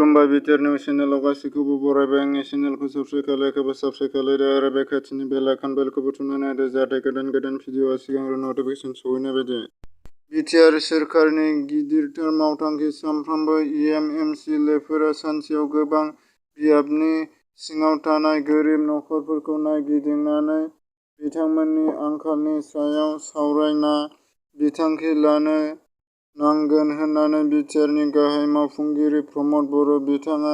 खुलुमबाय BTR news चेनेलाव गासैखौबो बरायबाय। आंनि चेनेलखौ साबस्क्राइब खालामदो आरो बे खाथिनि बेल आइकन बेलखौबो थुनानै होदो जाहाथे गोदान भिडिअआ सिगांग्रो नटिफिकेसन सहैनाय बायदि। BTR सोरखारनि गिदिरथार मावथांखि सानफ्रोमबो एमएसएलएफोरा सानसेयाव गोबां बियाबनि सिङाव थानाय गोरिब नखरफोरखौ नायगिदिंनानै बिथांमोननि आंखालनि सायाव सावरायना बिथांखि लानो नांगोन होननानै BTRनि गाहाय मावफुंगिरि प्रमद बर' बिथाङा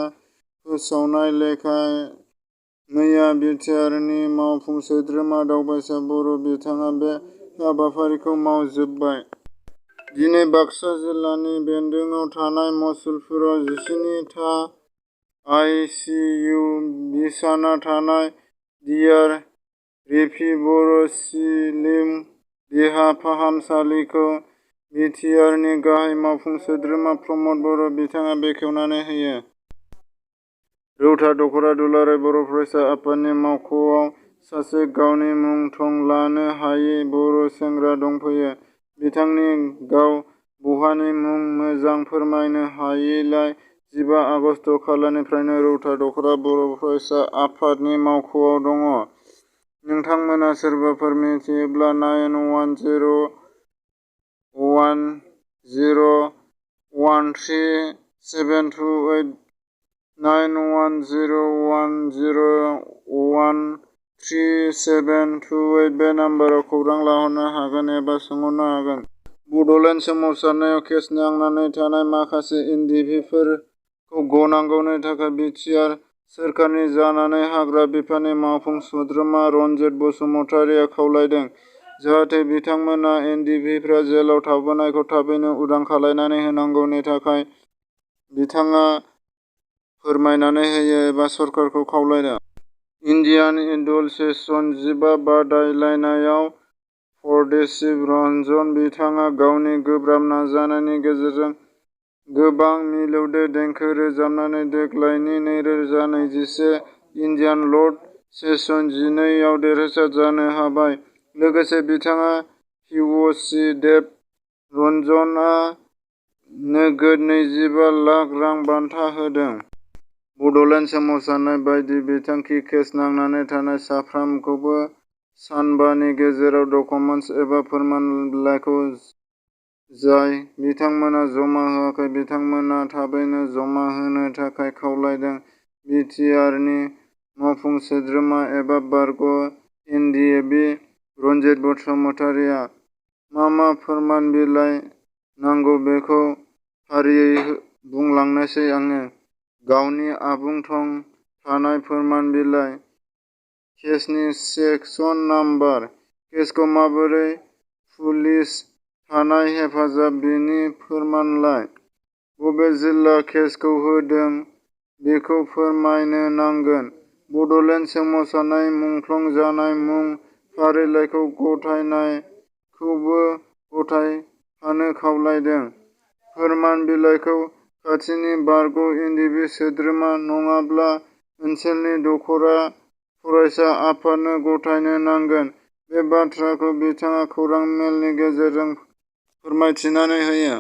फोसावनाय लेखा मैया BTRनि मावफुं सोद्रोमा दावबायसा बर' बिथाङा बे हाबाफारिखौ मावजोबबाय। दिनै बाक्सा जिल्लानि बेन्दोङाव थानाय मसलपुराव 17 था ICU बिसाना थानाय DR रिफि बर' सिभिल देहा फाहामसालिखौ BTRनि गाहाय मावफुं सोद्रोमा प्रमद बर' बिथाङा बेखेवनानै होयो। रौता दख'रा दुलाराय बर' फरायसा आफादनि मावख'आव सासे गावनि मुं थं लानो हायै बर' सेंग्रा दंफैयो। बिथांनि गाव बहानि मुं मोजां फोरमायनो हायैलाय 15 आगस्ट खालिनिफ्रायनो रौता दख'रा बर' फरायसा आफादनि मावख'आव दङ। नोंथांमोना सोरबाफोर मिथियोब्ला 9101013728 9101013728 बे नाम्बाराव खौरां लाहरनो हागोन एबा सोंहरनो हागोन। बड'लेण्ड सोमावसारनायाव केस नांनानै थानाय माखासे एनडिपिफोरखौ गनांगौनि थाखाय BTR सोरखारनि जानानै हाग्रा बिफाननि मावफुं सोद्रोमा रनजित बसुमतारिया खावलायदों जाहाथे बिथांमोना एनडिपिफोरा जेलाव थाबोनायखौ थाबैनो उदां खालामनानै होनांगौनि थाखाय बिथाङा फोरमायनानै होयो एबा सरकारखौ खावलायदों। इन्डियान आइडल सिजन 15 बादायलायनायाव परदेशिक रन्जन बिथाङा गावनि गोब्राब नाजानायनि गेजेरजों गोबां मिलौदो देंखो रोजाबनानै देग्लायनि 2021 इन्डियान आइडल सिजन 12 आव देरहासार जानो हाबाय। लोगोसे बिथाङा POC देब रन्जनआ नोगोद 25 लाख रां बान्था होदों। बड'लेण्ड सोमावसारनाय बायदि बिथांखि केस नांनानै थानाय साफ्रामखौबो सानबानि गेजेराव डकुमेन्टस एबा फोरमान बिलाइखौ जाय बिथांमोना जमा होआखै बिथांमोना थाबैनो जमा होनो थाखाय खावलायदों। BTRनि मावफुं सोद्रोमा एबा बारग' एनडिएबि रनजित बसुमतारिया मा फोरमान बिलाइ नांगौ बेखौ फारियै बुंलांनोसै आङो। गावनि आबुं थं थानाय फोरमान बिलाइ, केसनि सेक्सन नाम्बार, केसखौ माबोरै पुलिस थानाय हेफाजाब बेनि फोरमानलाइ, बबे जिल्ला केसखौ होदों बेखौ फोरमायनो नांगोन। बड'लेण्ड सोमावसारनाय मुंख्लं जानाय मुं फारिलाइखौ गथायनायखौबो गथायफानो खावलायदों। फोरमान बिलाइखौ खाथिनि बारग' एनडिएबि सोद्रोमा नङाब्ला ओनसोलनि दख'रा फरायसा आफादनो गथायनो नांगोन। बे बाथ्राखौ बिथाङा खौरां मेलनि गेजेरजों फोरमायथिनानै होयो।